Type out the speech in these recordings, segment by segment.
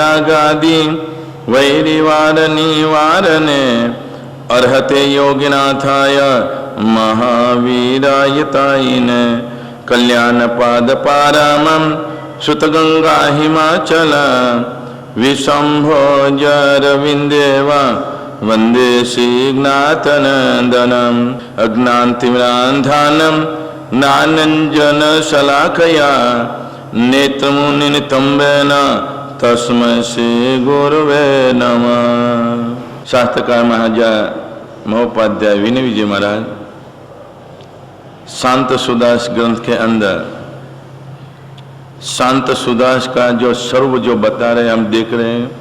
रागादि वैरिवार निवारणे अर्हते योगिनाथाय महावीरायतायिने कल्याण पाद पारामं श्रुतगंगा हिमाचल विशंभो जरविंदेवा वंदे श्रीनाथनंदनम अज्ञानतिमिरान्धानं ज्ञानाञ्जन शलाकया नेत्रमुनितंबेन तस्मै श्री गुरुवे नमः। शास्त्रकार महाराज महोपाध्याय विनय विजय महाराज शांत सुदास ग्रंथ के अंदर शांत सुदास का जो सर्व जो बता रहे हम देख रहे हैं,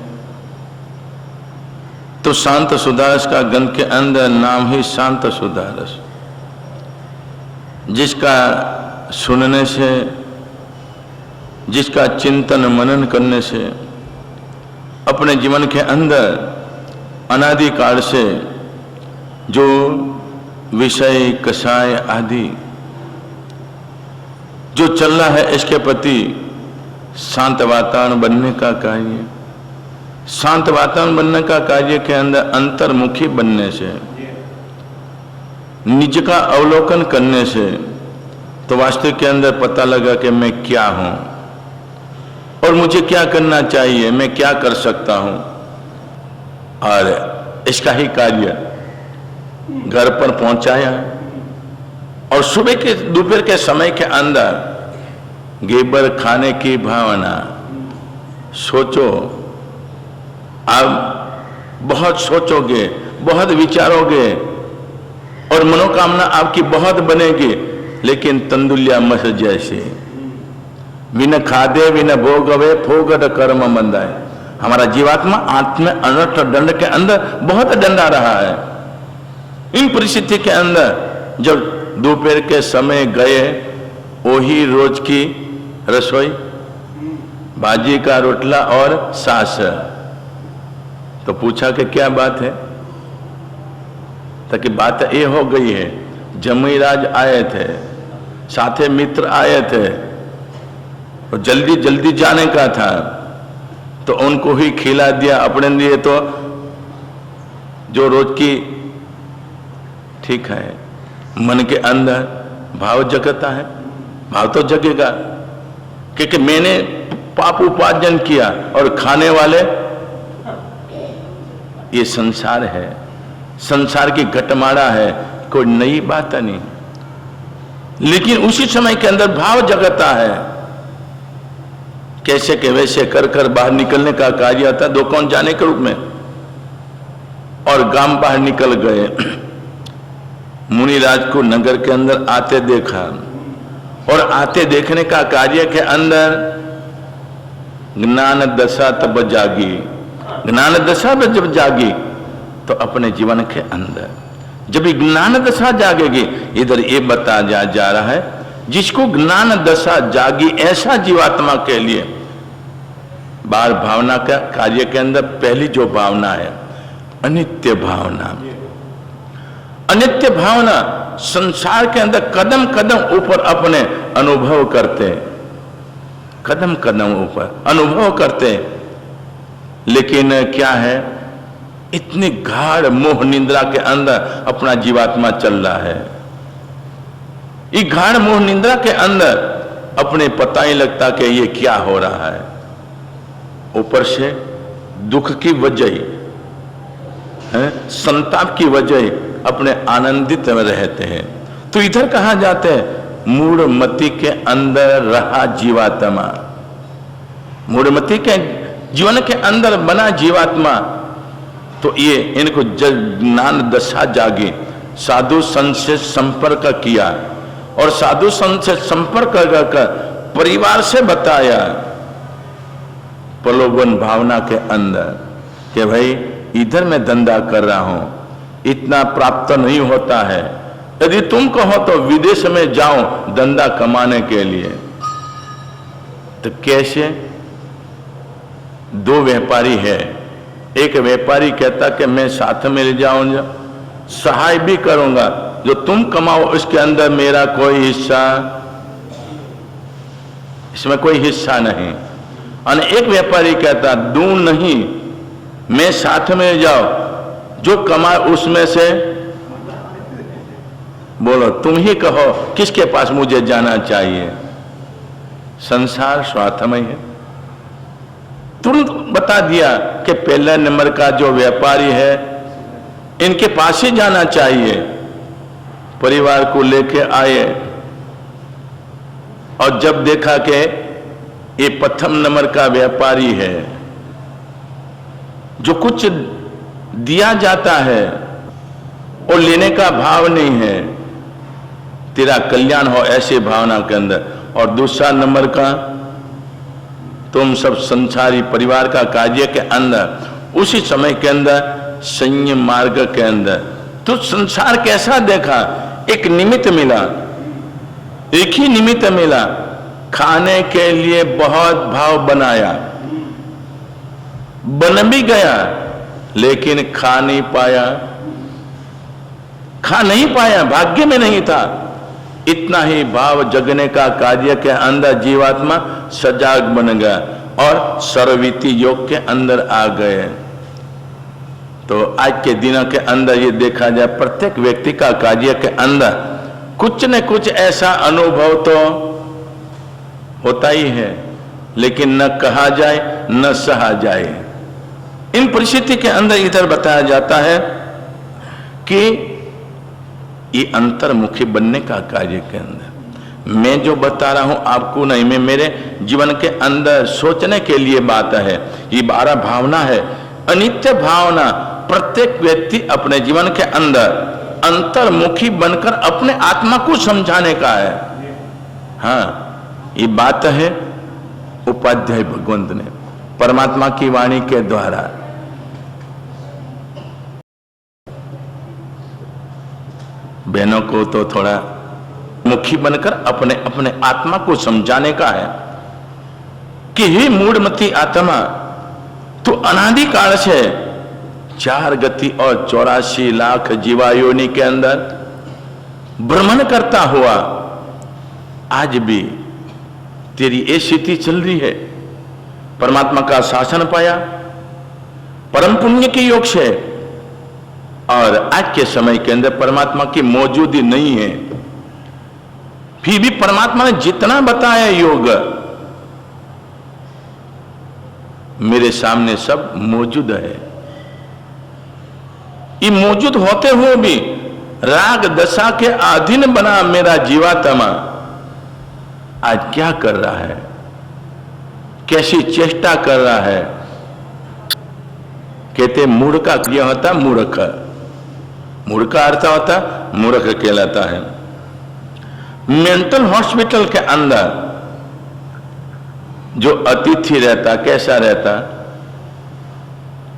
तो शांत सुदास का ग्रंथ के अंदर नाम ही शांत सुदास, जिसका सुनने से, जिसका चिंतन मनन करने से अपने जीवन के अंदर अनादिकाल से जो विषय कषाय आदि जो चल रहा है, इसके प्रति शांत वातावरण बनने का कार्य, शांत वातावरण बनने का कार्य के अंदर अंतर्मुखी बनने से, निज का अवलोकन करने से, तो वास्तविक के अंदर पता लगा कि मैं क्या हूं और मुझे क्या करना चाहिए, मैं क्या कर सकता हूं। और इसका ही कार्य घर पर पहुंचाया और सुबह के दोपहर के समय के अंदर गेबर खाने की भावना। सोचो, आप बहुत सोचोगे, बहुत विचारोगे और मनोकामना आपकी बहुत बनेगी, लेकिन तंदुलिया मस जैसे विन खादे विन भोगवे फोगट कर्म बंधाए। हमारा जीवात्मा आत्म अनर्थ दंड के अंदर बहुत डंडा रहा है। इन परिस्थिति के अंदर जब दोपहर के समय गए, वही रोज की रसोई, भाजी का रोटला और सास, तो पूछा कि क्या बात है, ताकि बात ये हो गई है, जमीराज आए थे, साथे मित्र आए थे और जल्दी जल्दी जाने का था, तो उनको ही खिला दिया। अपने लिए तो जो रोज की ठीक है, मन के अंदर भाव जगता है, भाव तो जगेगा, क्योंकि मैंने पाप उपार्जन किया और खाने वाले ये संसार है, संसार की घटमाड़ा है, कोई नई बात नहीं। लेकिन उसी समय के अंदर भाव जगता है, कैसे के वैसे कर कर बाहर निकलने का कार्य आता, दो कौन जाने के रूप में, और गांव बाहर निकल गए। मुनिराज को नगर के अंदर आते देखा और आते देखने का कार्य के अंदर ज्ञान दशा तब जागी। ज्ञान दशा जब जागी तो अपने जीवन के अंदर जब ज्ञान दशा जागेगी, इधर ये बता जा रहा है, जिसको ज्ञान दशा जागी ऐसा जीवात्मा के लिए बार भावना का कार्य के अंदर पहली जो भावना है अनित्य भावना। अनित्य भावना संसार के अंदर कदम कदम ऊपर अपने अनुभव करते, कदम कदम ऊपर अनुभव करते, लेकिन क्या है, इतनी गाढ़ मोह निंद्रा के अंदर अपना जीवात्मा चल रहा है। इस गाढ़ मोह निंद्रा के अंदर अपने पता ही लगता कि ये क्या हो रहा है। ऊपर से दुख की वजह है, संताप की वजह अपने आनंदित में रहते हैं। तो इधर कहा जाते हैं मूढ़मति के अंदर रहा जीवात्मा, मूढ़मति के जीवन के अंदर बना जीवात्मा। तो ये इनको ज्ञान दशा जागी, साधु संत से संपर्क किया और साधु संत से संपर्क कर परिवार से बताया प्रलोभन भावना के अंदर कि भाई इधर मैं धंधा कर रहा हूं, इतना प्राप्त नहीं होता है, यदि तुम कहो तो विदेश में जाओ धंधा कमाने के लिए। तो कैसे? दो व्यापारी है, एक व्यापारी कहता कि मैं साथ में ले जाऊंगा, सहाय भी करूंगा, जो तुम कमाओ उसके अंदर मेरा कोई हिस्सा, इसमें कोई हिस्सा नहीं। और एक व्यापारी कहता दूं नहीं, मैं साथ में जाओ, जो कमाए उसमें से बोलो, तुम ही कहो किसके पास मुझे जाना चाहिए। संसार स्वार्थमय है। तुरंत बता दिया कि पहले नंबर का जो व्यापारी है इनके पास ही जाना चाहिए। परिवार को लेके आए और जब देखा कि ये प्रथम नंबर का व्यापारी है, जो कुछ दिया जाता है और लेने का भाव नहीं है, तेरा कल्याण हो ऐसे भावना के अंदर। और दूसरा नंबर का तुम सब संसारी परिवार का कार्य के अंदर उसी समय के अंदर संयम मार्ग के अंदर तो संसार कैसा देखा, एक निमित्त मिला, एक ही निमित्त मिला, खाने के लिए बहुत भाव बनाया, बन भी गया लेकिन खा नहीं पाया, खा नहीं पाया, भाग्य में नहीं था। इतना ही भाव जगने का कार्य के अंदर जीवात्मा सजाग बन गया और सर्वविति योग के अंदर आ गए। तो आज के दिनों के अंदर ये देखा जाए, प्रत्येक व्यक्ति का कार्य के अंदर कुछ न कुछ ऐसा अनुभव तो होता ही है, लेकिन न कहा जाए न सहा जाए। इन परिस्थिति के अंदर इधर बताया जाता है कि ये अंतर्मुखी बनने का कार्य के अंदर मैं जो बता रहा हूं आपको नहीं, मैं मेरे जीवन के अंदर सोचने के लिए बात है। ये 12 भावना है, अनित्य भावना। प्रत्येक व्यक्ति अपने जीवन के अंदर अंतर्मुखी बनकर अपने आत्मा को समझाने का है। हाँ, ये बात है उपाध्याय भगवंत ने परमात्मा की वाणी के द्वारा। बहनों को तो थोड़ा मुखी बनकर अपने अपने आत्मा को समझाने का है कि हे मूढ़मती आत्मा, तो अनादि काल से 4 गति और 84 लाख जीवायोनि के अंदर भ्रमण करता हुआ आज भी तेरी ये स्थिति चल रही है। परमात्मा का शासन पाया परम पुण्य के योग से, और आज के समय के अंदर परमात्मा की मौजूदगी नहीं है। फिर भी परमात्मा ने जितना बताया योग मेरे सामने सब मौजूद है। ये मौजूद होते हुए भी राग दशा के अधीन बना मेरा जीवात्मा आज क्या कर रहा है, कैसी चेष्टा कर रहा है। कहते मूढ़ का क्रिया होता मूर्ख, मूढ़ का अर्थ होता मूर्ख कहलाता है। मेंटल हॉस्पिटल के अंदर जो अतिथि रहता कैसा रहता,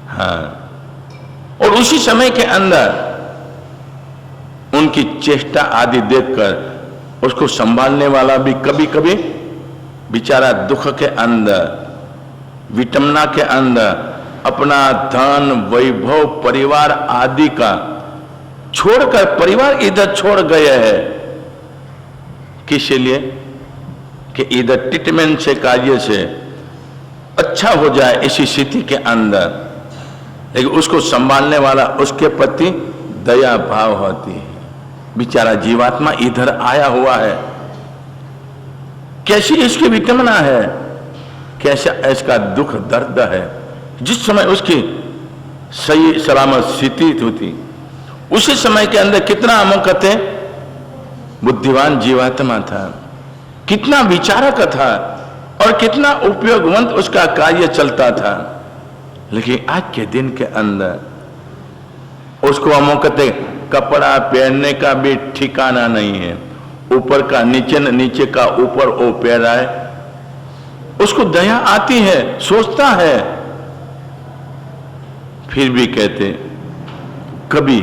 हाँ, और उसी समय के अंदर उनकी चेष्टा आदि देखकर उसको संभालने वाला भी कभी कभी बेचारा दुख के अंदर, विटमना के अंदर अपना धन वैभव परिवार आदि का छोड़कर, परिवार इधर छोड़ गए हैं किस लिए कि इधर ट्रीटमेंट से कार्य से अच्छा हो जाए इसी स्थिति के अंदर, लेकिन उसको संभालने वाला उसके प्रति दया भाव होती है। बेचारा जीवात्मा इधर आया हुआ है, कैसी इसकी विटमना है, कैसा इसका दुख दर्द है। जिस समय उसकी सही सलामत स्थिति होती उसी समय के अंदर कितना अमोकते बुद्धिमान जीवात्मा था, कितना विचारक था और कितना उपयोगवंत उसका कार्य चलता था। लेकिन आज के दिन के अंदर उसको अमोकते कपड़ा पहनने का भी ठिकाना नहीं है, ऊपर का नीचे, नीचे का ऊपर वो पहन रहा है। उसको दया आती है, सोचता है, फिर भी कहते कभी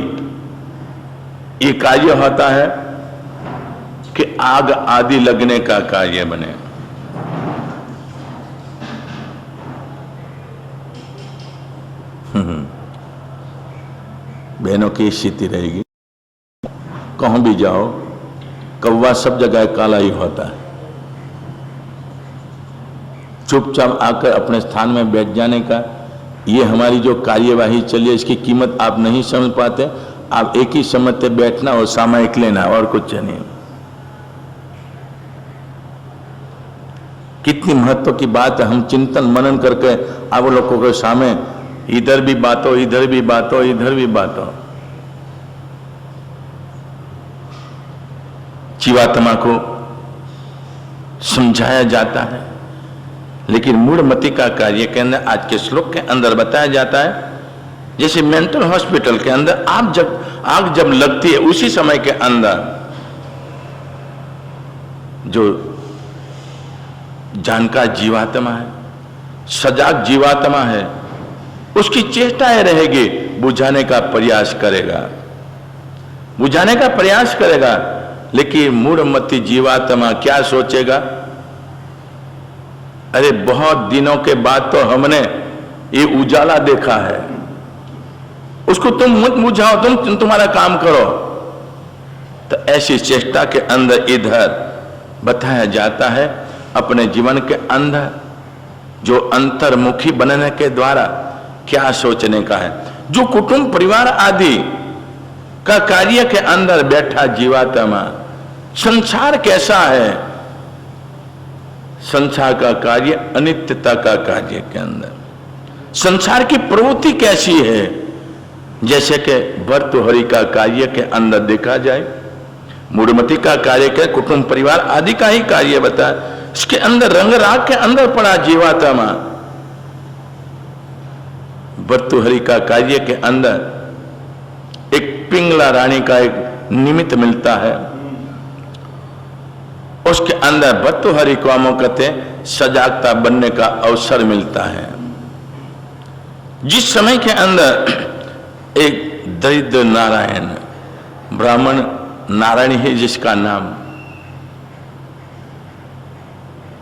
ये कार्य होता है कि आग आदि लगने का कार्य बने। बहनों की स्थिति रहेगी, कहीं भी जाओ कौवा सब जगह काला ही होता है, चुपचाप आकर अपने स्थान में बैठ जाने का, ये हमारी जो कार्यवाही चली है इसकी कीमत आप नहीं समझ पाते। आप एक ही समझते बैठना और सामयिक लेना और कुछ नहीं। कितनी महत्व की बात है। हम चिंतन मनन करके आप लोगों के सामने इधर भी बातों, इधर भी बातों, इधर भी बातों। जीवात्मा को समझाया जाता है, लेकिन मूढ़मति का कार्य के अंदर आज के श्लोक के अंदर बताया जाता है, जैसे मेंटल हॉस्पिटल के अंदर आग जब लगती है उसी समय के अंदर जो जानकार जीवात्मा है, सजाग जीवात्मा है, उसकी चेष्टाएं रहेगी, बुझाने का प्रयास करेगा, बुझाने का प्रयास करेगा। लेकिन मूढ़मति जीवात्मा क्या सोचेगा, अरे बहुत दिनों के बाद तो हमने ये उजाला देखा है, उसको तुम मत बुझाओ, तुम तुम्हारा काम करो। तो ऐसी चेष्टा के अंदर इधर बताया जाता है अपने जीवन के अंदर जो अंतर्मुखी बनने के द्वारा क्या सोचने का है। जो कुटुंब परिवार आदि का कार्य के अंदर बैठा जीवात्मा, संसार कैसा है, संसार का कार्य अनित्यता का कार्य के अंदर संसार की प्रवृत्ति कैसी है, जैसे कि भर्तृहरि का कार्य के अंदर देखा जाए, मूढ़मति का कार्य के कुटुंब परिवार आदि का ही कार्य बताया, इसके अंदर रंग राग के अंदर पड़ा जीवात्मा। भर्तृहरि का कार्य के अंदर एक पिंगला रानी का एक निमित्त मिलता है, उसके अंदर भर्तृहरि को कहते सजागता बनने का अवसर मिलता है। जिस समय के अंदर एक दरिद्र नारायण, ब्राह्मण नारायण है जिसका नाम,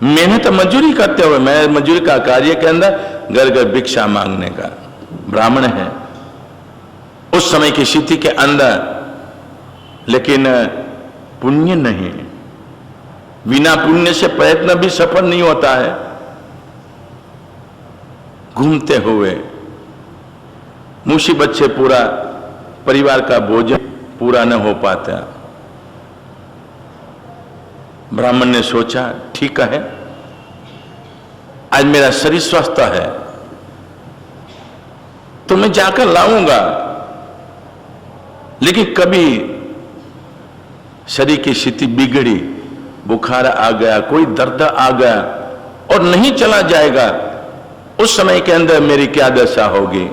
मेहनत मजदूरी करते हुए, मैं मजदूरी का कार्य के अंदर घर घर भिक्षा मांगने का ब्राह्मण है उस समय की स्थिति के अंदर, लेकिन पुण्य नहीं, बिना पुण्य से प्रयत्न भी सफल नहीं होता है। घूमते हुए मुसीबत से पूरा परिवार का भोजन पूरा न हो पाता। ब्राह्मण ने सोचा ठीक है, आज मेरा शरीर स्वस्थ है तो मैं जाकर लाऊंगा, लेकिन कभी शरीर की स्थिति बिगड़ी, बुखार आ गया, कोई दर्द आ गया और नहीं चला जाएगा, उस समय के अंदर मेरी क्या दशा होगी।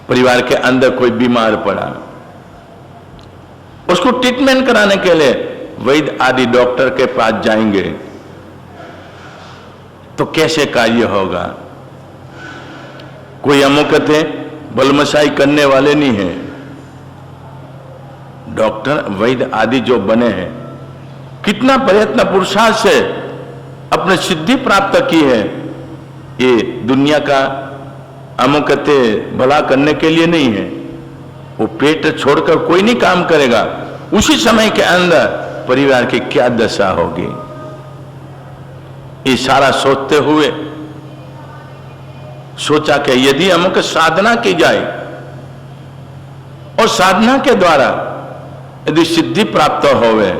परिवार के अंदर कोई बीमार पड़ा, उसको ट्रीटमेंट कराने के लिए वैद्य आदि डॉक्टर के पास जाएंगे तो कैसे कार्य होगा। कोई अमुकते बलमशाई करने वाले नहीं है, डॉक्टर वैद्य आदि जो बने हैं कितना प्रयत्न पुरुषार्थ से अपने सिद्धि प्राप्त की है। ये दुनिया का अमुकते भला करने के लिए नहीं है, वो पेट छोड़कर कोई नहीं काम करेगा। उसी समय के अंदर परिवार की क्या दशा होगी, ये सारा सोचते हुए सोचा कि यदि अमुक साधना की जाए और साधना के द्वारा यदि सिद्धि प्राप्त होवे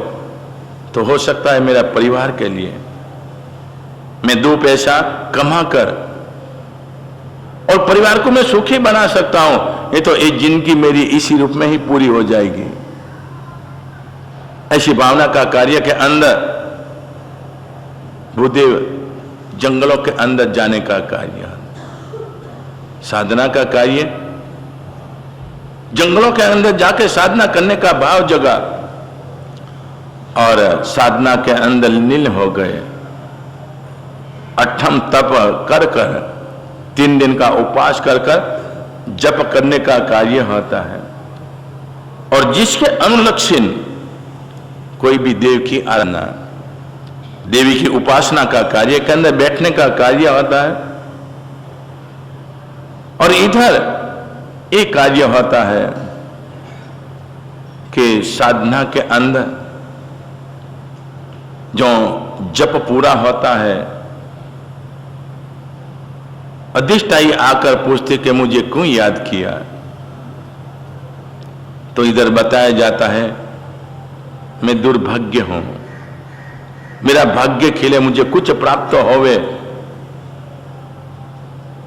तो हो सकता है मेरा परिवार के लिए मैं 2 पैसा कमा कर और परिवार को मैं सुखी बना सकता हूं। ये तो एक जिंदगी मेरी इसी रूप में ही पूरी हो जाएगी। ऐसी भावना का कार्य के अंदर भूदेव जंगलों के अंदर जाने का कार्य, साधना का कार्य, जंगलों के अंदर जाके साधना करने का भाव जगा और साधना के अंदर लीन हो गए। अठम तप कर कर 3 दिन का उपवास कर कर जप करने का कार्य होता है। और जिसके अनुलक्षण कोई भी देव की आराधना, देवी की उपासना का कार्य के अंदर बैठने का कार्य होता है। और इधर एक कार्य होता है कि साधना के अंदर जो जप पूरा होता है, अधिष्ठाई आकर पूछते कि मुझे क्यों याद किया, तो इधर बताया जाता है मैं दुर्भाग्य हूं, मेरा भाग्य खिले, मुझे कुछ प्राप्त होवे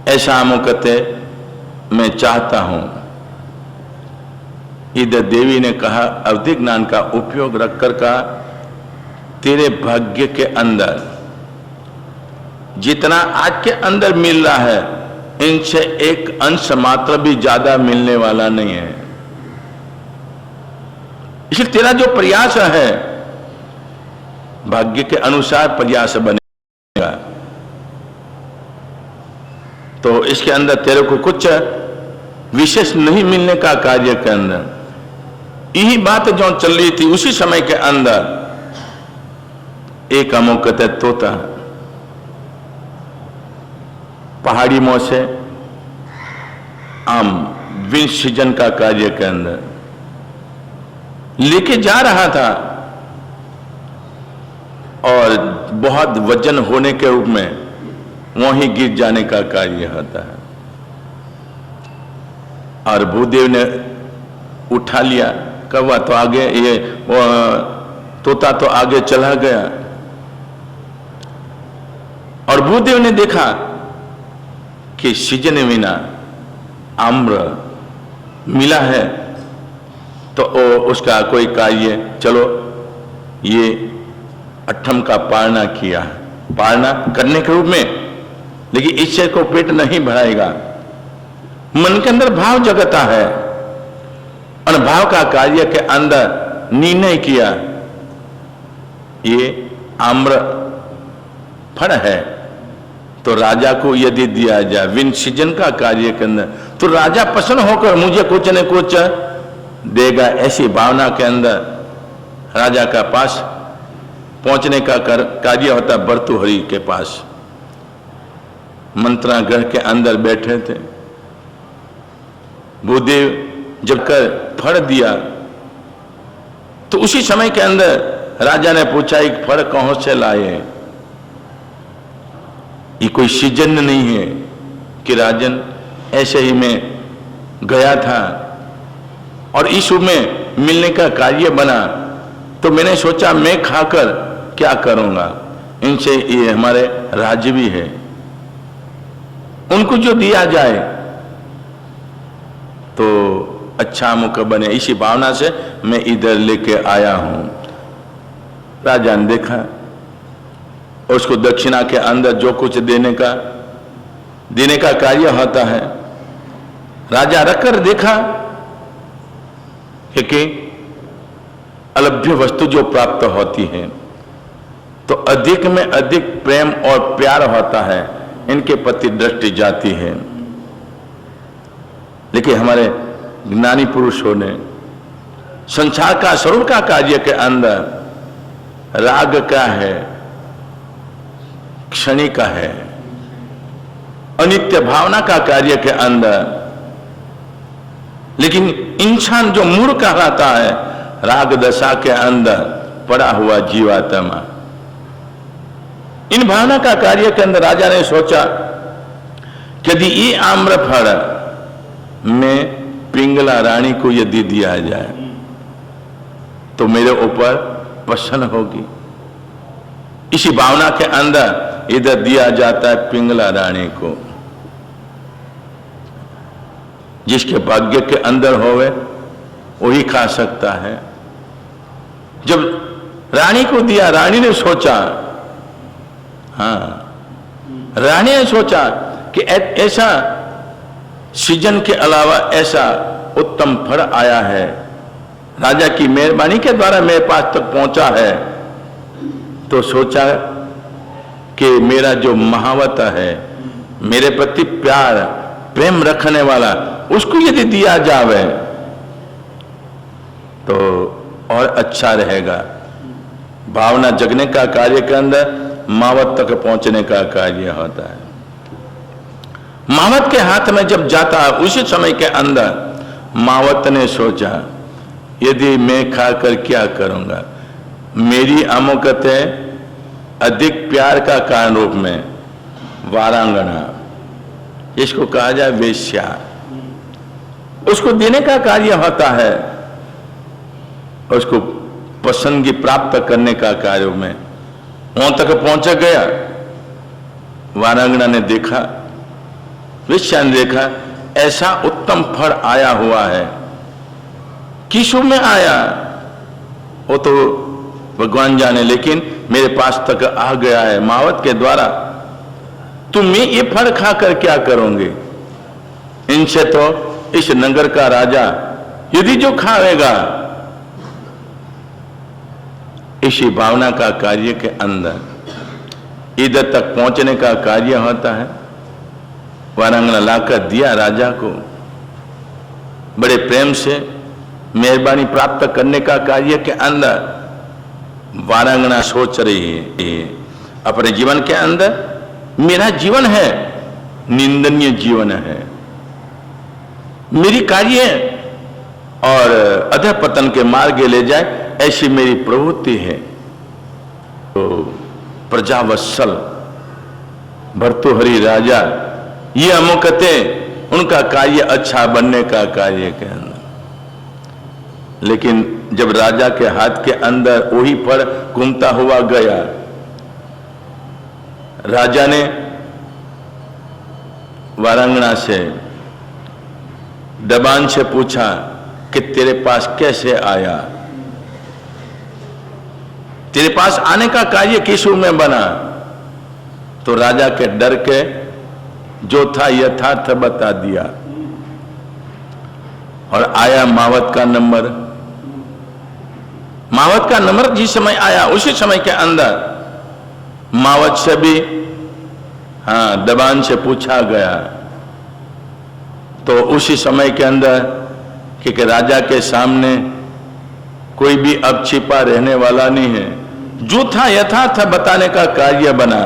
ऐसा कहते मैं चाहता हूं। इधर देवी ने कहा, अवधि ज्ञान का उपयोग रखकर कहा, तेरे भाग्य के अंदर जितना आज के अंदर मिल रहा है, इनसे एक अंश मात्र भी ज्यादा मिलने वाला नहीं है। इसलिए तेरा जो प्रयास है भाग्य के अनुसार प्रयास बनेगा, तो इसके अंदर तेरे को कुछ विशेष नहीं मिलने का कार्य के अंदर। यही बात जो चल रही थी उसी समय के अंदर एक अमोकत तोता पहाड़ी मोह से आम विंश सीजन का कार्य के अंदर लेके जा रहा था और बहुत वजन होने के रूप में वहीं गिर जाने का कार्य होता है। और भूदेव ने उठा लिया, कौवा तो आगे, ये तोता तो आगे चला गया। और भूदेव ने देखा कि सीजन विना आम्र मिला है, तो उसका कोई कार्य, चलो ये अठम का पालना किया, पालना करने के रूप में, लेकिन इससे को पेट नहीं भराएगा। मन के अंदर भाव जगता है और भाव का कार्य के अंदर निर्णय किया, ये आम्र फल है तो राजा को यदि दिया जाए विन सीजन का कार्य के अंदर, तो राजा प्रसन्न होकर मुझे कुछ न कुछ देगा, ऐसी भावना के अंदर राजा का पास पहुंचने का कार्य होता। भर्तृहरि के पास मंत्रणा ग्रह के अंदर बैठे थे। भूदेव जब कर फल दिया तो उसी समय के अंदर राजा ने पूछा, एक फल कहां से लाए? ये कोई सीजन नहीं है कि राजन ऐसे ही मैं गया था और इस में मिलने का कार्य बना, तो मैंने सोचा मैं खाकर क्या करूंगा, इनसे ये हमारे राज्य भी है, उनको जो दिया जाए तो अच्छा मौका बने, इसी भावना से मैं इधर लेके आया हूं। राजा ने देखा, उसको दक्षिणा के अंदर जो कुछ देने का कार्य होता है, राजा रखकर देखा कि अलभ्य वस्तु जो प्राप्त होती है तो अधिक में अधिक प्रेम और प्यार होता है, इनके प्रति दृष्टि जाती है। लेकिन हमारे ज्ञानी पुरुषों ने संसार का स्वरूप का कार्य के अंदर राग क्या है, क्षणिक का है, अनित्य भावना का कार्य के अंदर, लेकिन इंसान जो मूढ़ कहलाता है राग दशा के अंदर पड़ा हुआ जीवात्मा, इन भावना का कार्य के अंदर राजा ने सोचा कि यदि ये आम्र फल में पिंगला रानी को यदि दिया जाए तो मेरे ऊपर प्रसन्न होगी। इसी भावना के अंदर इधर दिया जाता है पिंगला रानी को। जिसके भाग्य के अंदर होवे वही खा सकता है। जब रानी को दिया, रानी ने सोचा, हाँ, रानी ने सोचा कि ऐसा सीजन के अलावा ऐसा उत्तम फल आया है, राजा की मेहरबानी के द्वारा मेरे पास तक पहुंचा है, तो सोचा कि मेरा जो महावत है, मेरे प्रति प्यार प्रेम रखने वाला, उसको यदि दिया जावे तो और अच्छा रहेगा। भावना जगने का कार्य के अंदर मावत तक पहुंचने का कार्य होता है। मावत के हाथ में जब जाता है उसी समय के अंदर मावत ने सोचा, यदि मैं खाकर क्या करूंगा, मेरी आमोकत है अधिक प्यार का कारण रूप में वारांगना, इसको कहा जाए वेश्या, उसको देने का कार्य होता है, उसको पसंदगी प्राप्त करने का कार्य में। वहां तक पहुंच गया, वारांगना ने देखा, वेश्या ने देखा, ऐसा उत्तम फल आया हुआ है, किसों में आया वो तो भगवान जाने, लेकिन मेरे पास तक आ गया है मावत के द्वारा। तुम ये फल खाकर क्या करोगे? इनसे तो इस नगर का राजा यदि जो खाएगा, इसी भावना का कार्य के अंदर इधर तक पहुंचने का कार्य होता है। वारांगना लाकर दिया राजा को, बड़े प्रेम से मेहरबानी प्राप्त करने का कार्य के अंदर वारांगना सोच रही है अपने जीवन के अंदर, मेरा जीवन है निंदनीय जीवन है, मेरी कार्य और अधःपतन के मार्ग ले जाए ऐसी मेरी प्रवृत्ति है। तो प्रजावत्सल भर्तृहरि राजा ये अमुकते उनका कार्य अच्छा बनने का कार्य के अंदर, लेकिन जब राजा के हाथ के अंदर वही फल घूमता हुआ गया, राजा ने वारांगना से दबान से पूछा कि तेरे पास कैसे आया, तेरे पास आने का कार्य किस रूप में बना? तो राजा के डर के जो था यथार्थ बता दिया, और आया मावत का नंबर। मावत का नंबर जिस समय आया उसी समय के अंदर मावत से भी दबान से पूछा गया, तो उसी समय के अंदर कि राजा के सामने कोई भी अब छिपा रहने वाला नहीं है, जो था यथार्थ बताने का कार्य बना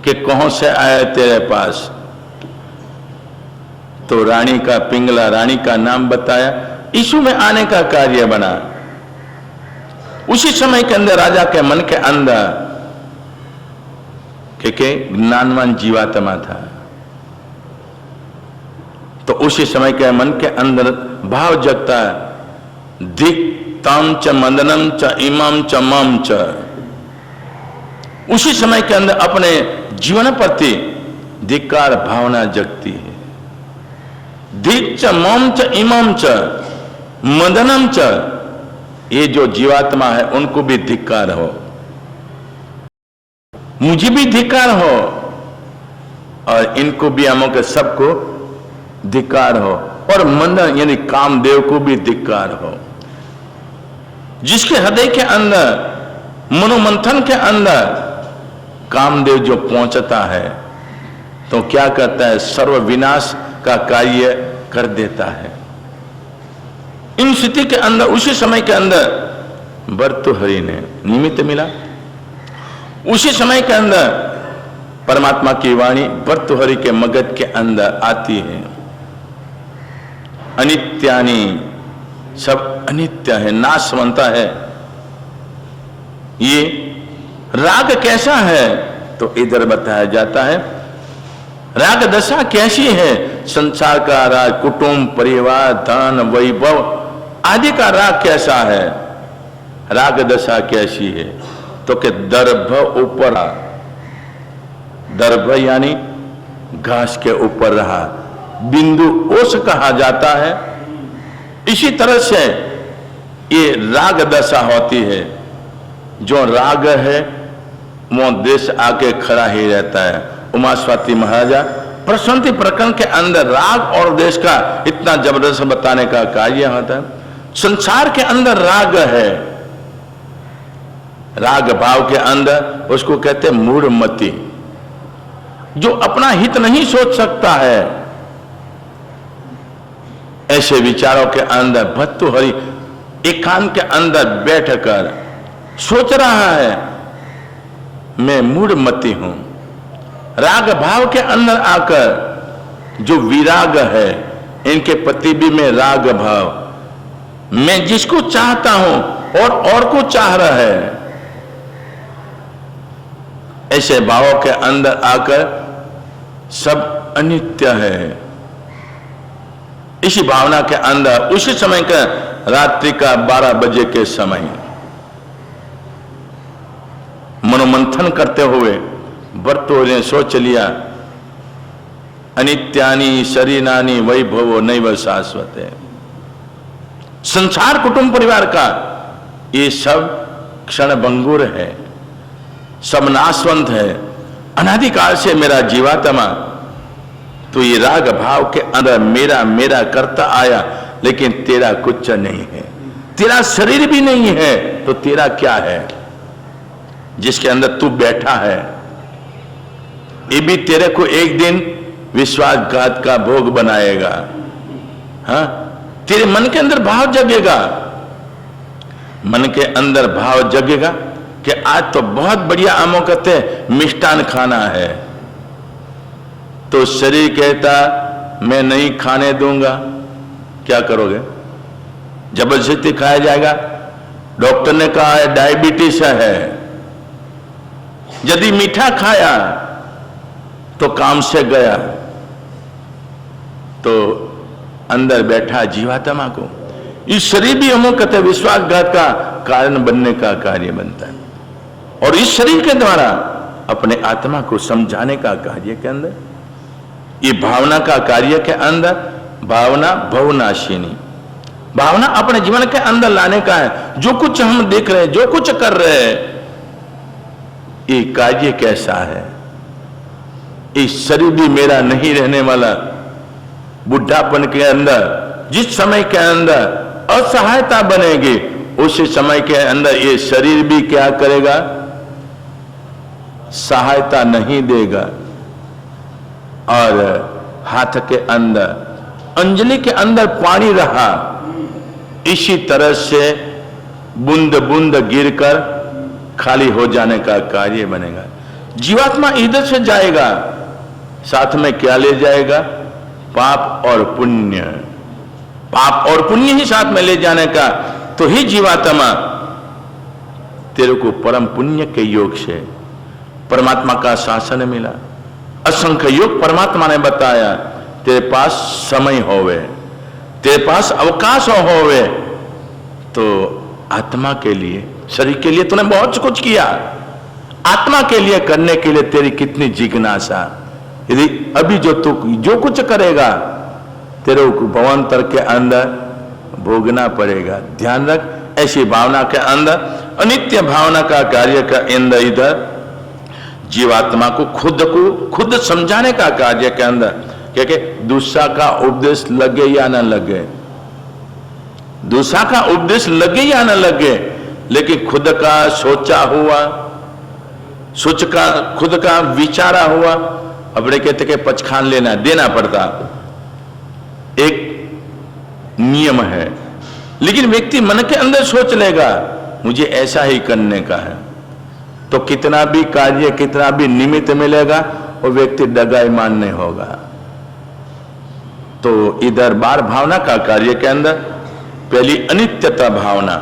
कि कौन से आया तेरे पास। तो रानी का पिंगला, रानी का नाम बताया, यीशु में आने का कार्य बना। उसी समय के अंदर राजा के मन के अंदर के ज्ञानवान जीवात्मा था, तो उसी समय के मन के अंदर भाव जगता है, दिक ताम च मंदनम च इमाम च माम च। उसी समय के अंदर अपने जीवन प्रति धिक्कार भावना जगती है। दिक च माम च इमाम च मंदनम च, ये जो जीवात्मा है उनको भी धिक्कार हो, मुझे भी धिक्कार हो, और इनको भी अमुक सबको धिक्कार हो, और मंदन यानी कामदेव को भी धिक्कार हो। जिसके हृदय के अंदर मनोमंथन के अंदर कामदेव जो पहुंचता है तो क्या करता है? सर्व विनाश का कार्य कर देता है। इन स्थिति के अंदर उसी समय के अंदर भर्तृहरि ने निमित्त मिला। उसी समय के अंदर परमात्मा की वाणी भर्तृहरि के मगध के अंदर आती है। अनित्यानि, सब अनित्य है, नाशवंता है। ये राग कैसा है? तो इधर बताया जाता है राग दशा कैसी है। संसार का राग, कुटुंब, परिवार, धन, वैभव आदि का राग कैसा है, राग दशा कैसी है? तो कि दर्भ ऊपर, दर्भ यानी घास के ऊपर रहा, बिंदु ओस कहा जाता है। इसी तरह से ये राग दशा होती है। जो राग है वो देश आके खड़ा ही रहता है। उमा स्वाति महाराजा प्रशांति प्रकरण के अंदर राग और देश का इतना जबरदस्त बताने का कार्य होता है। संसार के अंदर राग है, राग भाव के अंदर उसको कहते हैं मूढ़मति, जो अपना हित नहीं सोच सकता है। ऐसे विचारों के अंदर भर्तृहरि एकांत के अंदर बैठकर सोच रहा है मैं मूढ़मति हूं। राग भाव के अंदर आकर जो विराग है, इनके प्रति भी मैं राग भाव, मैं जिसको चाहता हूं और को चाह रहा है, ऐसे भावों के अंदर आकर सब अनित्य है। इसी भावना के अंदर उसी समय का रात्रि का 12 बजे के समय मनोमंथन करते हुए भर्तृहरि ने सोच लिया, अनित्यानि शरीरानि वैभवो नैव शाश्वते। संसार कुटुंब परिवार का ये सब क्षणभंगुर है, सब नाशवंत है। अनादिकाल से मेरा जीवात्मा तो ये राग भाव के अंदर मेरा मेरा करता आया, लेकिन तेरा कुछ नहीं है। तेरा शरीर भी नहीं है तो तेरा क्या है? जिसके अंदर तू बैठा है ये भी तेरे को एक दिन विश्वासघात का भोग बनाएगा। हाँ, तेरे मन के अंदर भाव जगेगा, मन के अंदर भाव जगेगा कि आज तो बहुत बढ़िया आमों कहते मिष्टान खाना है, तो शरीर कहता मैं नहीं खाने दूंगा। क्या करोगे? जबरदस्ती खाया जाएगा। डॉक्टर ने कहा है डायबिटीज है, यदि मीठा खाया तो काम से गया, तो अंदर बैठा जीवात्मा को इस शरीर भी हम कहते विश्वासघात का कारण बनने का कार्य बनता है। और इस शरीर के द्वारा अपने आत्मा को समझाने का कार्य के अंदर, ये भावना का कार्य के अंदर, भावना भवनाशिनी, भावना अपने जीवन के अंदर लाने का है। जो कुछ हम देख रहे हैं, जो कुछ कर रहे हैं, ये कार्य कैसा है? इस शरीर भी मेरा नहीं रहने वाला। बुढ़ापन के अंदर जिस समय के अंदर असहायता बनेगी, उसी समय के अंदर ये शरीर भी क्या करेगा? सहायता नहीं देगा। और हाथ के अंदर, अंजलि के अंदर पानी रहा, इसी तरह से बूंद बूंद गिरकर खाली हो जाने का कार्य बनेगा। जीवात्मा इधर से जाएगा, साथ में क्या ले जाएगा? पाप और पुण्य। पाप और पुण्य ही साथ में ले जाने का, तो ही जीवात्मा तेरे को परम पुण्य के योग से परमात्मा का शासन मिला। असंख्य योग परमात्मा ने बताया, तेरे पास समय होवे, तेरे पास अवकाश होवे, तो आत्मा के लिए, शरीर के लिए तूने बहुत कुछ किया, आत्मा के लिए करने के लिए तेरी कितनी जिज्ञासा। यदि अभी जो तू जो कुछ करेगा तेरे को भवांतर के अंदर भोगना पड़ेगा। ध्यान रख, ऐसी भावना के अंदर, अनित्य भावना का कार्य का अंदर इधर जीवात्मा को खुद समझाने का कार्य के अंदर, क्योंकि दूसरा का उपदेश लगे या ना लगे, दूसरा का उपदेश लगे या ना लगे, लेकिन खुद का सोचा हुआ, खुद का विचारा हुआ, अपने कहते कि पचखान लेना देना पड़ता, एक नियम है। लेकिन व्यक्ति मन के अंदर सोच लेगा मुझे ऐसा ही करने का है, तो कितना भी कार्य, कितना भी निमित्त मिलेगा, वो व्यक्ति डगाई मानने होगा। तो इधर बार भावना का कार्य के अंदर पहली अनित्यता भावना,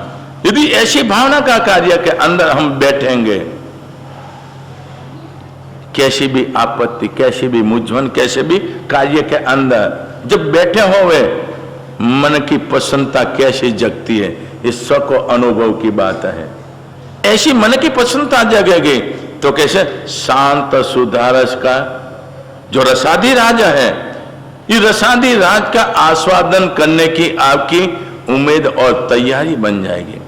यदि ऐसी भावना का कार्य के अंदर हम बैठेंगे, कैसी भी आपत्ति, कैसी भी मूंझवण, कैसे भी कार्य के अंदर जब बैठे होवे, मन की प्रसन्नता कैसी जगती है, इस स्वको अनुभव की बात है। ऐसी मन की प्रसन्नता जगेगी तो कैसे शांत सुधारस का जो रसादी राज है, ये रसादी राज का आस्वादन करने की आपकी उम्मीद और तैयारी बन जाएगी।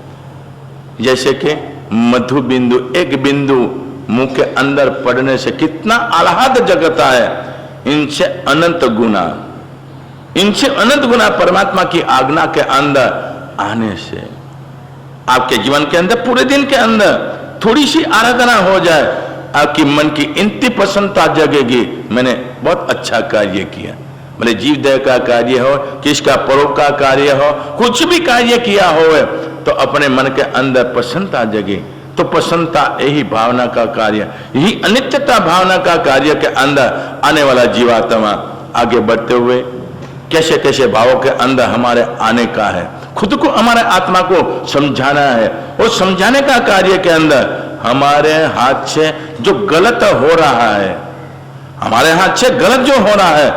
जैसे कि मधु बिंदु, एक बिंदु मुंह के अंदर पड़ने से कितना आह्लाद जगता है, इनसे अनंत गुना, इनसे अनंत गुना परमात्मा की आज्ञा के अंदर आने से आपके जीवन के अंदर पूरे दिन के अंदर थोड़ी सी आराधना हो जाए, आपकी मन की इतनी प्रसन्नता जगेगी, मैंने बहुत अच्छा कार्य किया। भले जीव दया का कार्य हो, किसका परोप का कार्य हो, कुछ भी कार्य किया हो, तो अपने मन के अंदर प्रसन्नता जगे। तो प्रसन्नता यही भावना का कार्य, यही अनित्यता भावना का कार्य के अंदर आने वाला जीवात्मा आगे बढ़ते हुए कैसे कैसे भावों के अंदर हमारे आने का है, खुद को, हमारे आत्मा को समझाना है, और समझाने का कार्य के अंदर हमारे हाथ से जो गलत हो रहा है, हमारे हाथ से गलत जो हो रहा है,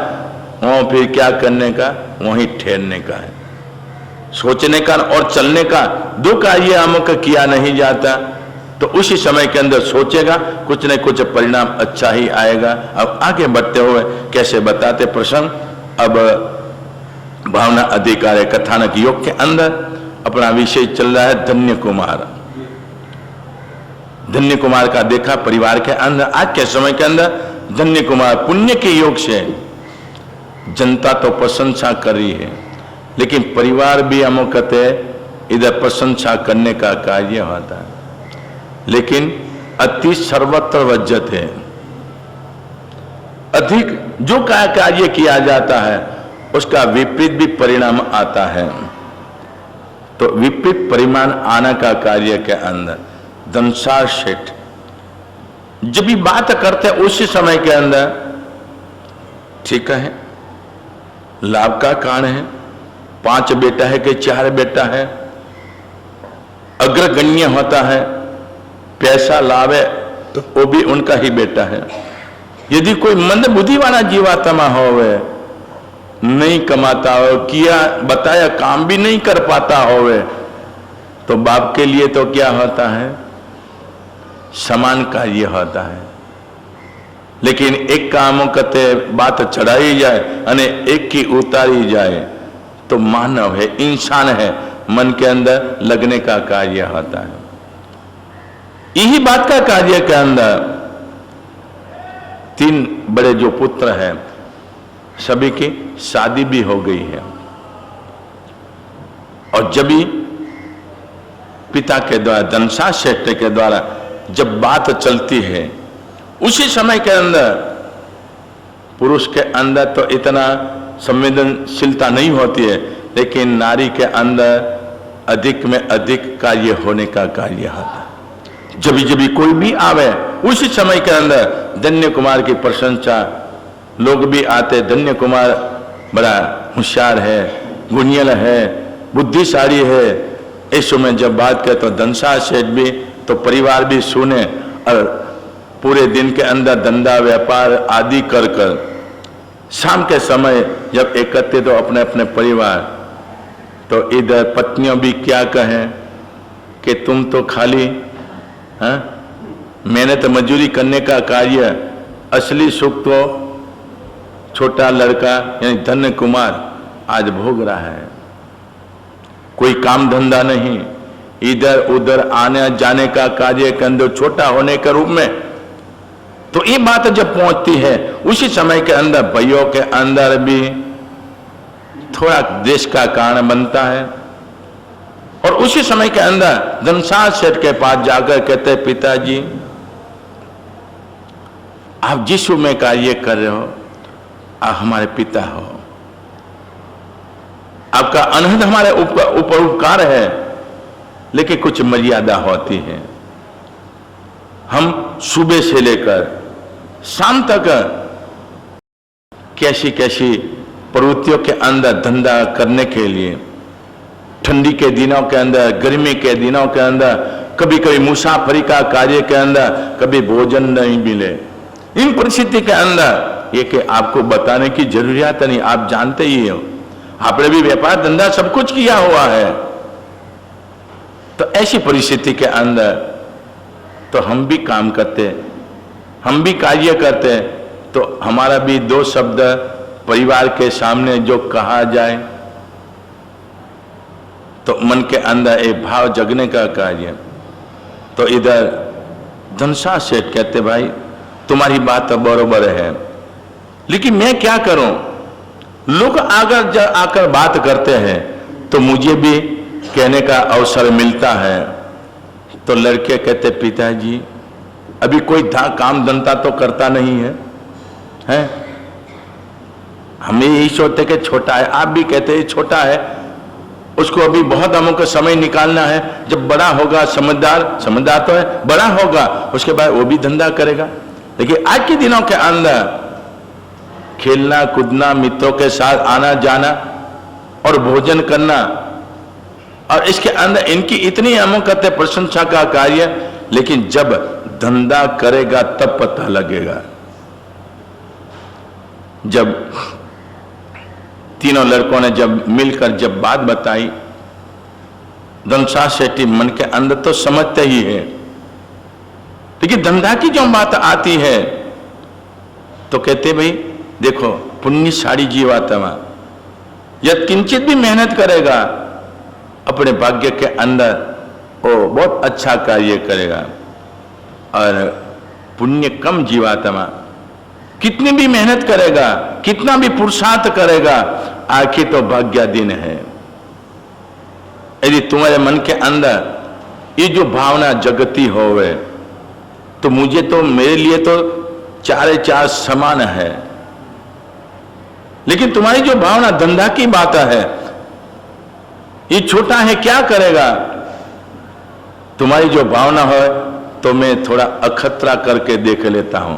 वो फिर क्या करने का, वहीं ठहरने का है, सोचने का और चलने का। दुख ये अमुक किया नहीं जाता, तो उसी समय के अंदर सोचेगा, कुछ न कुछ परिणाम अच्छा ही आएगा। अब आगे बढ़ते हुए कैसे बताते प्रसंग। अब भावना अधिकार कथानक योग के अंदर अपना विषय चल रहा है धन्य कुमार। धन्य कुमार का देखा परिवार के अंदर, आज के समय के अंदर धन्य कुमार पुण्य के योग से जनता तो प्रशंसा कर रही है, लेकिन परिवार भी अमुकते इधर प्रशंसा करने का कार्य होता है, लेकिन अति सर्वत्र वज्जत है। अधिक जो कार्य किया जाता है उसका विपरीत भी परिणाम आता है। तो विपरीत परिणाम आने का कार्य के अंदर धनसार सेठ जब भी बात करते उसी समय के अंदर ठीक है, लाभ का कारण है, 5 बेटा है कि 4 बेटा है, अग्रगण्य होता है, पैसा लाभ है तो वो भी उनका ही बेटा है। यदि कोई मंद बुद्धि वाला जीवात्मा होवे, नहीं कमाता हो, किया बताया काम भी नहीं कर पाता होवे, तो बाप के लिए तो क्या होता है, समान कार्य होता है। लेकिन एक कामों कते बात चढ़ाई जाए अने एक की उतारी जाए तो मानव है, इंसान है, मन के अंदर लगने का कार्य होता है। यही बात का कार्य के अंदर 3 बड़े जो पुत्र हैं सभी की शादी भी हो गई है, और जब भी पिता के द्वारा धनसार सेठ के द्वारा जब बात चलती है उसी समय के अंदर पुरुष के अंदर तो इतना संवेदनशीलता नहीं होती है, लेकिन नारी के अंदर अधिक में अधिक कार्य होने का कार्य होता है। जब भी कोई भी आवे उसी समय के अंदर धन्य कुमार की प्रशंसा, लोग भी आते, धन्य कुमार बड़ा होशियार है, गुणियल है, बुद्धिशाली है। इस समय जब बात करें तो धनसार सेठ भी तो परिवार भी सुने, और पूरे दिन के अंदर धंधा व्यापार आदि कर कर शाम के समय जब एकत्रित तो अपने अपने परिवार, तो इधर पत्नियों भी क्या कहें कि तुम तो खाली मेहनत मजदूरी करने का कार्य, असली सुख तो छोटा लड़का यानी धन्य कुमार आज भोग रहा है। कोई काम धंधा नहीं, इधर उधर आने जाने का कार्य के अंदर छोटा होने के रूप में। तो ये बात जब पहुंचती है उसी समय के अंदर भाइयों के अंदर भी थोड़ा देश का कारण बनता है, और उसी समय के अंदर धनसार सेठ के पास जाकर कहते, पिताजी आप जिस में कार्य कर रहे हो आप हमारे पिता हो, आपका अनहद हमारे ऊपर उपकार है, लेकिन कुछ मर्यादा होती है। हम सुबह से लेकर शाम तक कैसी कैसी प्रवृत्तियों के अंदर धंधा करने के लिए, ठंडी के दिनों के अंदर, गर्मी के दिनों के अंदर, कभी कभी मुसाफरी का कार्य के अंदर, कभी भोजन नहीं मिले, इन परिस्थिति के अंदर ये कि आपको बताने की जरूरत नहीं, आप जानते ही हो, आपने भी व्यापार धंधा सब कुछ किया हुआ है। तो ऐसी परिस्थिति के अंदर तो हम भी काम करते, हम भी कार्य करते, तो हमारा भी 2 शब्द परिवार के सामने जो कहा जाए तो मन के अंदर एक भाव जगने का कार्य। तो इधर धनसार सेठ कहते, भाई तुम्हारी बात तो बरोबर है, लेकिन मैं क्या करूं, लोग आकर बात करते हैं तो मुझे भी कहने का अवसर मिलता है। तो लड़के कहते, पिताजी अभी कोई काम धंधा तो करता नहीं है, हैं? हमें यही सोचते कि छोटा है, आप भी कहते हैं छोटा है, उसको अभी बहुत अमुक समय निकालना है, जब बड़ा होगा समझदार तो है, बड़ा होगा उसके बाद वो भी धंधा करेगा। लेकिन आज के दिनों के अंदर खेलना कूदना, मित्रों के साथ आना जाना और भोजन करना, और इसके अंदर इनकी इतनी अमुक प्रशंसा का कार्य लेकिन जब धंधा करेगा तब पता लगेगा। जब तीनों लड़कों ने जब मिलकर जब बात बताई, धनशाह सेठी मन के अंदर तो समझते ही है, लेकिन धंधा की जो बात आती है तो कहते भाई देखो पुण्यशाली जीवात्मा यदि किंचित भी मेहनत करेगा अपने भाग्य के अंदर वो बहुत अच्छा कार्य करेगा, और पुण्य कम जीवात्मा कितनी भी मेहनत करेगा, कितना भी पुरुषार्थ करेगा, आखिर तो भाग्याधीन है। यदि तुम्हारे मन के अंदर ये जो भावना जगती होवे तो मुझे तो मेरे लिए तो चारे चार समान है, लेकिन तुम्हारी जो भावना धंधा की बात है, ये छोटा है क्या करेगा, तुम्हारी जो भावना हो तो मैं थोड़ा अखतरा करके देख लेता हूं।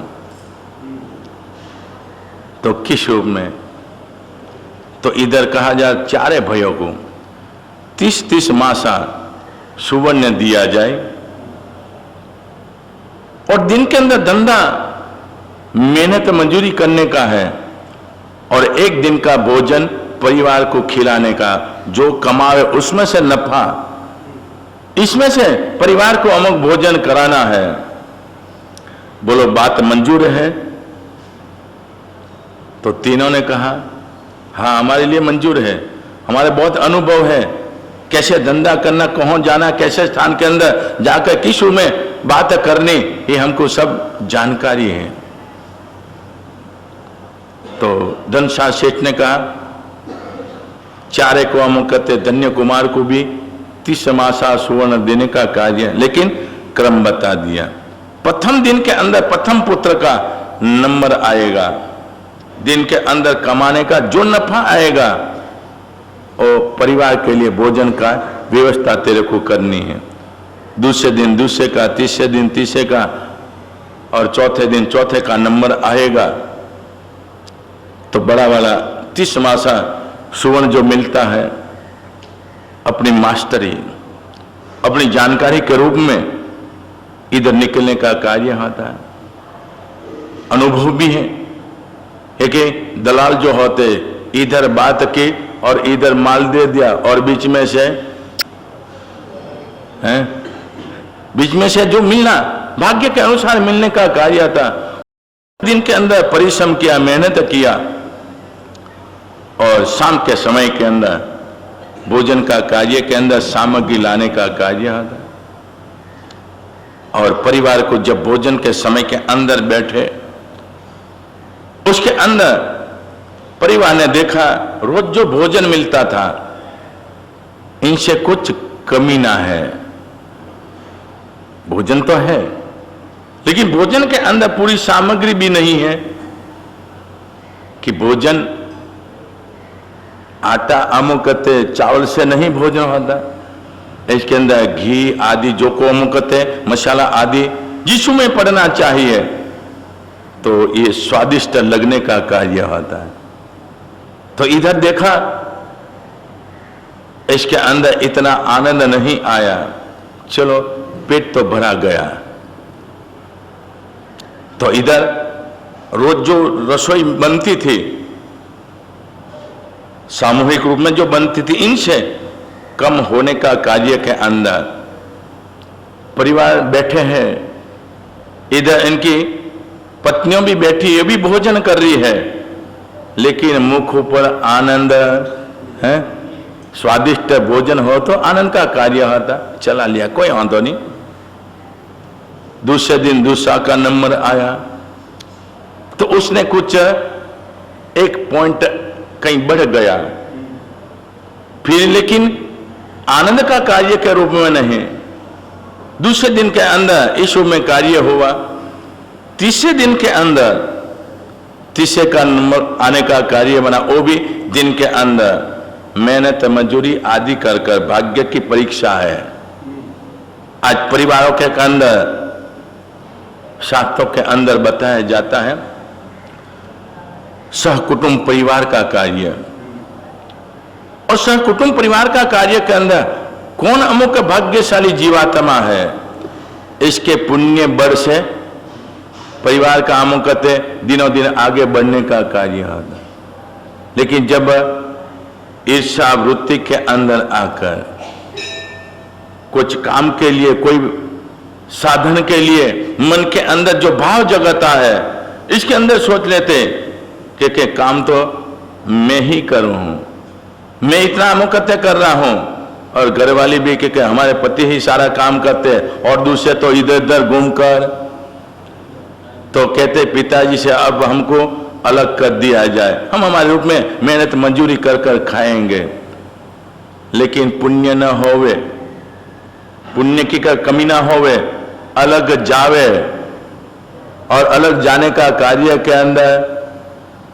तो किस रूप में? तो इधर कहा जाए चारे भाइयों को 30-30 मासा सुवर्ण दिया जाए, और दिन के अंदर धंधा मेहनत मजदूरी करने का है, और एक दिन का भोजन परिवार को खिलाने का, जो कमावे उसमें से नफा, इसमें से परिवार को अमुक भोजन कराना है। बोलो बात मंजूर है? तो तीनों ने कहा हाँ हमारे लिए मंजूर है, हमारे बहुत अनुभव है, कैसे धंधा करना, कहाँ जाना, कैसे स्थान के अंदर जाकर किस में बात करनी, ये हमको सब जानकारी है। तो धनशाह सेठ ने कहा चारे को अमुक कहते धन्य कुमार को भी 30 मासा सुवर्ण देने का कार्य, लेकिन क्रम बता दिया। प्रथम दिन के अंदर प्रथम पुत्र का नंबर आएगा, दिन के अंदर कमाने का जो नफा आएगा और परिवार के लिए भोजन का व्यवस्था तेरे को करनी है। दूसरे दिन दूसरे का, तीसरे दिन तीसरे का, और चौथे दिन चौथे का नंबर आएगा। तो बड़ा वाला 30 मासा सुवर्ण जो मिलता है अपनी मास्टरी, अपनी जानकारी के रूप में इधर निकलने का कार्य होता है। अनुभव भी है कि दलाल जो होते इधर बात की और इधर माल दे दिया, और बीच में से जो मिलना भाग्य के अनुसार मिलने का कार्य था। दिन के अंदर परिश्रम किया, मेहनत किया, और शाम के समय के अंदर भोजन का कार्य के अंदर सामग्री लाने का कार्य आता। और परिवार को जब भोजन के समय के अंदर बैठे, उसके अंदर परिवार ने देखा रोज जो भोजन मिलता था इनसे कुछ कमी ना है। भोजन तो है, लेकिन भोजन के अंदर पूरी सामग्री भी नहीं है कि भोजन आटा अमुकते चावल से नहीं भोजन होता, इसके अंदर घी आदि जो को अमुकते मसाला आदि जिसमें पड़ना चाहिए, तो ये स्वादिष्ट लगने का कार्य होता है। तो इधर देखा इसके अंदर इतना आनंद नहीं आया, चलो पेट तो भरा गया। तो इधर रोज जो रसोई बनती थी सामूहिक रूप में जो बनती थी, इनसे कम होने का कार्य के अंदर परिवार बैठे हैं, इधर इनकी पत्नियों भी बैठी, ये भी भोजन कर रही है, लेकिन मुख पर आनंद है। स्वादिष्ट भोजन हो तो आनंद का कार्य होता, चला लिया, कोई आंदो नहीं। दूसरे दिन दूसरा का नंबर आया तो उसने कुछ एक पॉइंट कहीं बढ़ गया, फिर लेकिन आनंद का कार्य के रूप में नहीं। दूसरे दिन के अंदर ईश्वर में कार्य हुआ, तीसरे दिन के अंदर तीसरे का नंबर आने का कार्य बना, वो भी दिन के अंदर मेहनत मजदूरी आदि कर कर भाग्य की परीक्षा है। आज परिवारों के अंदर शास्त्रों के अंदर बताया जाता है सहकुटुंब परिवार का कार्य, और सहकुटुंब परिवार का कार्य के अंदर कौन अमुक भाग्यशाली जीवात्मा है, इसके पुण्य बल से परिवार कामों करते दिनों दिन आगे बढ़ने का कार्य होता। लेकिन जब ईर्ष्या वृत्ति के अंदर आकर कुछ काम के लिए, कोई साधन के लिए मन के अंदर जो भाव जगाता है, इसके अंदर सोच लेते कि काम तो मैं ही करूं, मैं इतना मुकद्दर कर रहा हूं, और घर वाली भी कि हमारे पति ही सारा काम करते हैं और दूसरे तो इधर उधर घूमकर, तो कहते पिताजी से अब हमको अलग कर दिया जाए, हम हमारे रूप में मेहनत मजदूरी कर कर खाएंगे। लेकिन पुण्य न होवे, पुण्य की कमी ना होवे, अलग जावे, और अलग जाने का कार्य के अंदर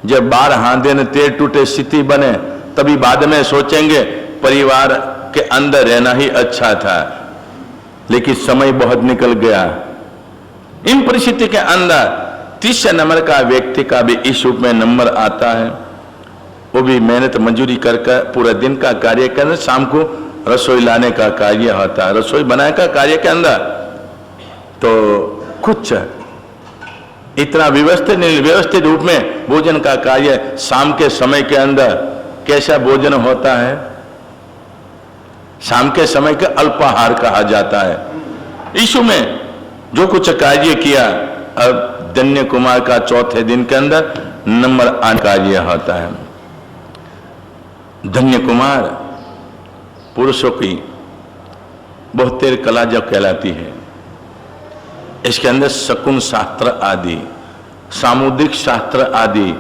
जब बार हांधे न तेर टूटे स्थिति बने, तभी बाद में सोचेंगे परिवार के अंदर रहना ही अच्छा था। लेकिन समय बहुत निकल गया। इन परिस्थिति के अंदर तीसरे नंबर का व्यक्ति का भी इस रूप में नंबर आता है। वो भी मेहनत मजदूरी कर पूरा दिन का कार्य करने, शाम को रसोई लाने का कार्य होता है। रसोई बनाने का कार्य के अंदर तो कुछ इतना व्यवस्थित रूप में भोजन का कार्य, शाम के समय के अंदर कैसा भोजन होता है, शाम के समय के अल्पाहार कहा जाता है। यीशु में जो कुछ कार्य किया, अब धन्य कुमार का चौथे दिन के अंदर नंबर आने कार्य होता है। धन्य कुमार पुरुषों की बहुतेर कला जब कहलाती है, इसके अंदर शकुन शास्त्र आदि, सामुद्रिक शास्त्र आदि,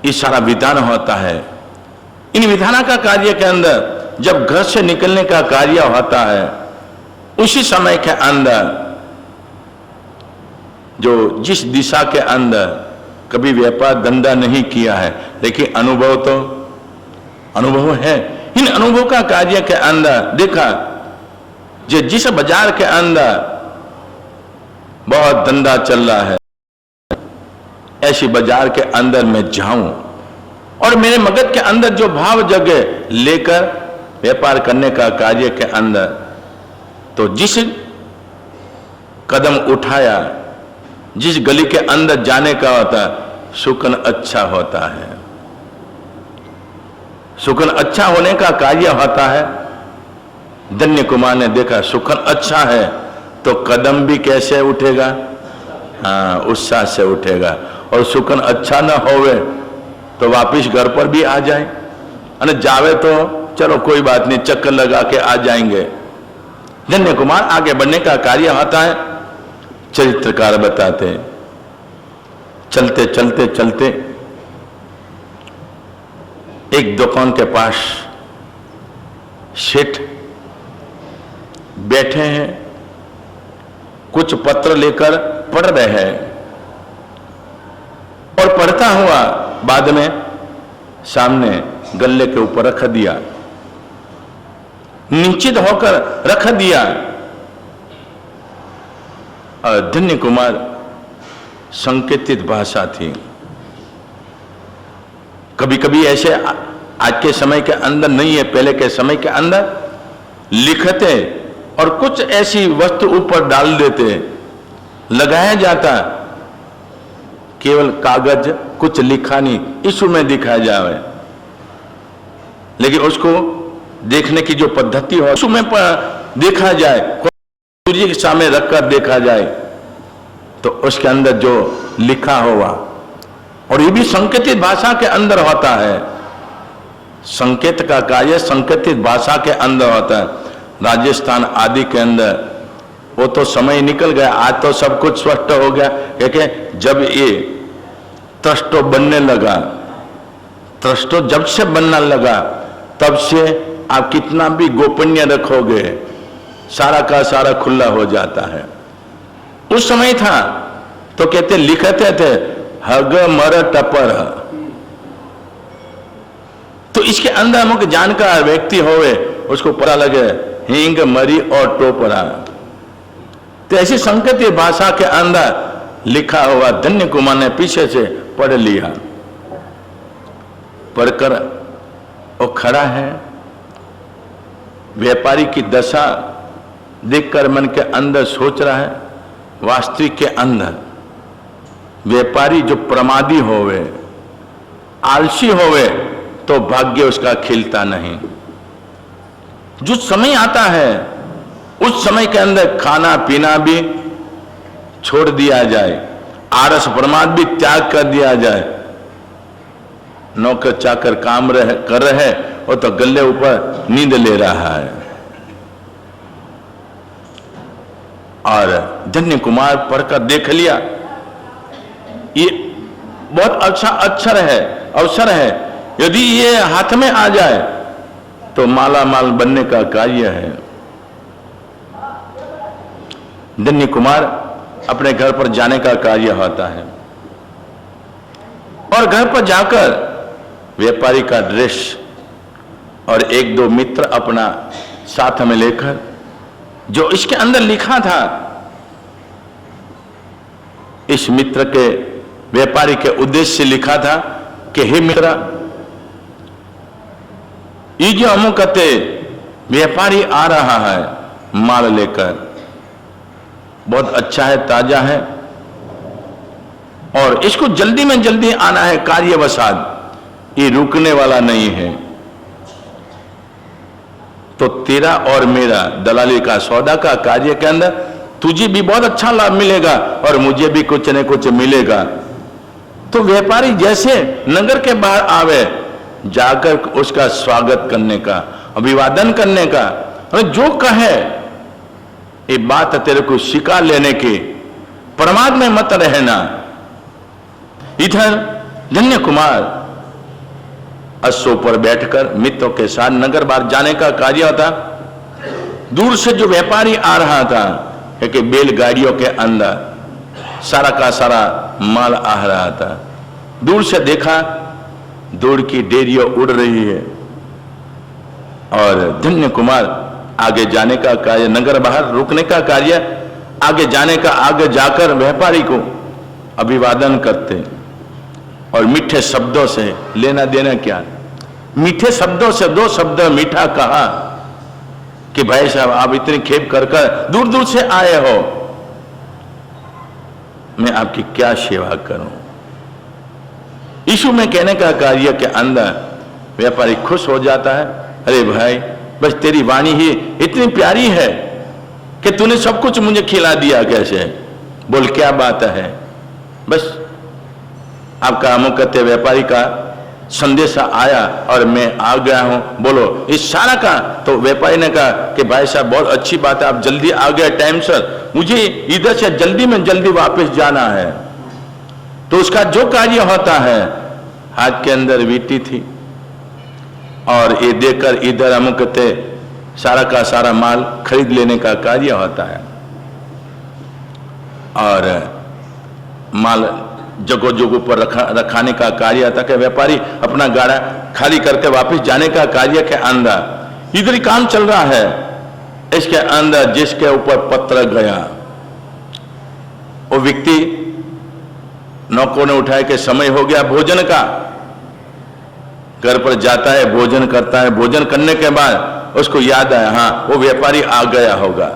ये सारा विधान होता है। इन विधान का कार्य के अंदर जब घर से निकलने का कार्य होता है, उसी समय के अंदर जो जिस दिशा के अंदर कभी व्यापार धंधा नहीं किया है, लेकिन अनुभव तो अनुभव है, इन अनुभव का कार्य के अंदर देखा जो जिस बाजार के अंदर बहुत धंधा चल रहा है, ऐसी बाजार के अंदर मैं जाऊं और मेरे मगज के अंदर जो भाव जगे लेकर व्यापार करने का कार्य के अंदर, तो जिस कदम उठाया, जिस गली के अंदर जाने का होता, सुकन अच्छा होता है। सुकन अच्छा होने का कार्य होता है। धन्य कुमार ने देखा सुकन अच्छा है तो कदम भी कैसे उठेगा, हाँ उत्साह से उठेगा। और सुकन अच्छा न होवे तो वापिस घर पर भी आ जाए, और जावे तो चलो कोई बात नहीं, चक्कर लगा के आ जाएंगे। धन्य कुमार आगे बढ़ने का कार्य होता है। चरित्रकार बताते हैं, चलते चलते चलते एक दुकान के पास सेठ बैठे हैं, कुछ पत्र लेकर पढ़ रहे हैं, और पढ़ता हुआ बाद में सामने गल्ले के ऊपर रख दिया, निश्चित होकर रख दिया। और धन्य कुमार संकेतित भाषा थी। कभी कभी ऐसे आज के समय के अंदर नहीं है, पहले के समय के अंदर लिखते और कुछ ऐसी वस्तु ऊपर डाल देते, लगाया जाता, केवल कागज, कुछ लिखा नहीं, इशू में दिखाया जाए। लेकिन उसको देखने की जो पद्धति हो, इशू में देखा जाए, सूर्य के सामने रखकर देखा जाए, तो उसके अंदर जो लिखा होगा, और ये भी संकेतित भाषा के अंदर होता है। संकेत का कार्य संकेतित भाषा के अंदर होता है। राजस्थान आदि के अंदर वो तो समय निकल गया, आज तो सब कुछ स्पष्ट हो गया। क्योंकि जब ये ट्रस्टो बनने लगा, ट्रस्टो जब से बनने लगा, तब से आप कितना भी गोपनीय रखोगे, सारा का सारा खुला हो जाता है। उस समय था तो कहते लिखते थे हग मर टपर, तो इसके अंदर अमुक जानकार व्यक्ति होवे, उसको पता लगे हिंग मरी और टोपरा। तो ऐसी संकेत भाषा के अंदर लिखा हुआ धन्य कुमार ने पीछे से पढ़ लिया। पढ़कर वो खड़ा है, व्यापारी की दशा देखकर मन के अंदर सोच रहा है, वास्तविक के अंदर व्यापारी जो प्रमादी होवे, आलसी होवे, तो भाग्य उसका खिलता नहीं। जो समय आता है उस समय के अंदर खाना पीना भी छोड़ दिया जाए, आरस प्रमाद भी त्याग कर दिया जाए। नौकर चाकर काम कर रहे और तो गले ऊपर नींद ले रहा है। और धन्य कुमार पढ़कर देख लिया, ये बहुत अच्छा अवसर है, यदि ये हाथ में आ जाए तो माला माल बनने का कार्य है। धन्य कुमार अपने घर पर जाने का कार्य होता है और घर पर जाकर व्यापारी का ड्रेस और एक दो मित्र अपना साथ में लेकर, जो इसके अंदर लिखा था, इस मित्र के व्यापारी के उद्देश्य से लिखा था कि हे मित्र, ये जो हम कहते व्यापारी आ रहा है माल लेकर, बहुत अच्छा है, ताजा है और इसको जल्दी में जल्दी आना है कार्यवशात, ये रुकने वाला नहीं है। तो तेरा और मेरा दलाली का सौदा का कार्य के अंदर तुझे भी बहुत अच्छा लाभ मिलेगा और मुझे भी कुछ न कुछ मिलेगा। तो व्यापारी जैसे नगर के बाहर आवे, जाकर उसका स्वागत करने का, अभिवादन करने का, और जो कहे ये बात तेरे को शिकार लेने की, प्रमाद में मत रहना। इधर धन्य कुमार अश्व पर बैठकर मित्रों के साथ नगर बाहर जाने का कार्य होता। दूर से जो व्यापारी आ रहा था, कि बैलगाड़ियों के अंदर सारा का सारा माल आ रहा था, दूर से देखा, दूर की डेरियां उड़ रही है और धन्य कुमार आगे जाने का कार्य, नगर बाहर रुकने का कार्य, आगे जाने का, आगे जाकर व्यापारी को अभिवादन करते और मीठे शब्दों से लेना देना क्या, मीठे शब्दों से दो शब्द मीठा कहा कि भाई साहब आप इतनी खेप कर दूर दूर से आए हो, मैं आपकी क्या सेवा करूं। यीशु में कहने का कार्य के अंदर व्यापारी खुश हो जाता है, अरे भाई बस तेरी वाणी ही इतनी प्यारी है कि तूने सब कुछ मुझे खिला दिया, कैसे बोल क्या बात है। बस आपका हम कहते व्यापारी का संदेशा आया और मैं आ गया हूं, बोलो इस सारा का। तो व्यापारी ने कहा कि भाई साहब बहुत अच्छी बात है, आप जल्दी आ गए टाइम सर, मुझे इधर से जल्दी में जल्दी वापस जाना है। तो उसका जो कार्य होता है, हाथ के अंदर वीटी थी और ये देखकर इधर हम कहते सारा का सारा माल खरीद लेने का कार्य होता है और माल जगह जगह पर रखाने का कार्य आता कि व्यापारी अपना गाड़ा खाली करके वापस जाने का कार्य के अंदर इधर ही काम चल रहा है। इसके अंदर जिसके ऊपर पत्र गया, वो व्यक्ति नौकों ने उठाया कि समय हो गया भोजन का, घर पर जाता है, भोजन करता है, भोजन करने के बाद उसको याद आया, हाँ वो व्यापारी आ गया होगा,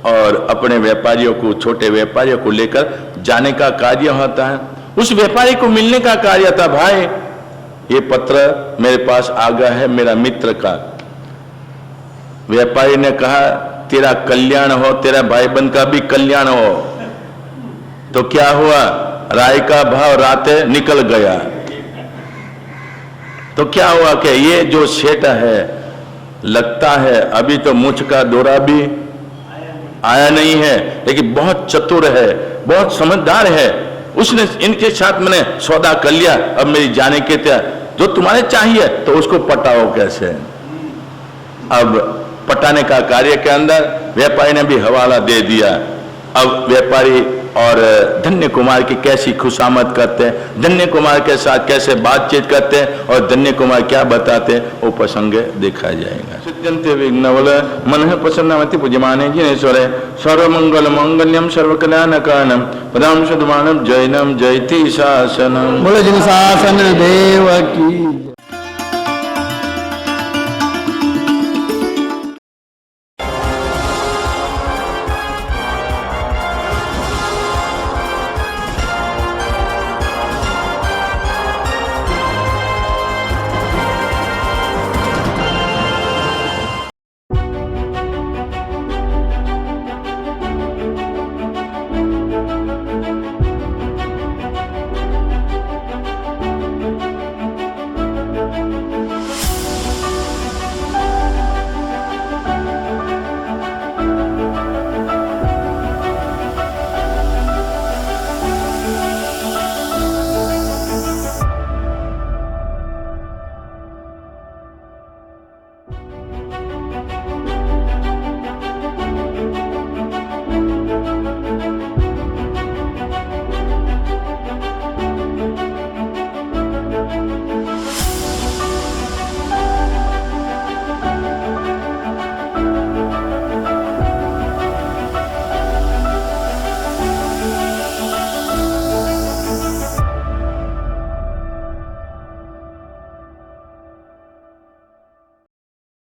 और अपने व्यापारियों को, छोटे व्यापारियों को लेकर जाने का कार्य होता है। उस व्यापारी को मिलने का कार्य था, भाई ये पत्र मेरे पास आ गया है मेरा मित्र का। व्यापारी ने कहा तेरा कल्याण हो, तेरा भाई बंद का भी कल्याण हो। तो क्या हुआ, राय का भाव राते निकल गया। तो क्या हुआ कि ये जो सेठ है, लगता है अभी तो मुझ का दौरा भी आया नहीं है, लेकिन बहुत चतुर है, बहुत समझदार है, उसने इनके साथ मैंने सौदा कर लिया, अब मेरी जाने के त्या जो तुम्हारे चाहिए तो उसको पटाओ कैसे। अब पटाने का कार्य के अंदर व्यापारी ने भी हवाला दे दिया। अब व्यापारी और धन्य कुमार की कैसी खुशामद करते हैं, धन्य कुमार के साथ कैसे बातचीत करते हैं और धन्य कुमार क्या बताते हैं, वो प्रसंग देखा जाएगा। सिद्ध्यन्ते विघ्नवल मनः प्रसन्नमति पूज्यमाने जिनेश्वरे सर्वमंगल मंगल्यम सर्वकल्याण कारणम पदाम शुद्धमानम जैनम जयति शासनम। बोलो जिन शासन देव की।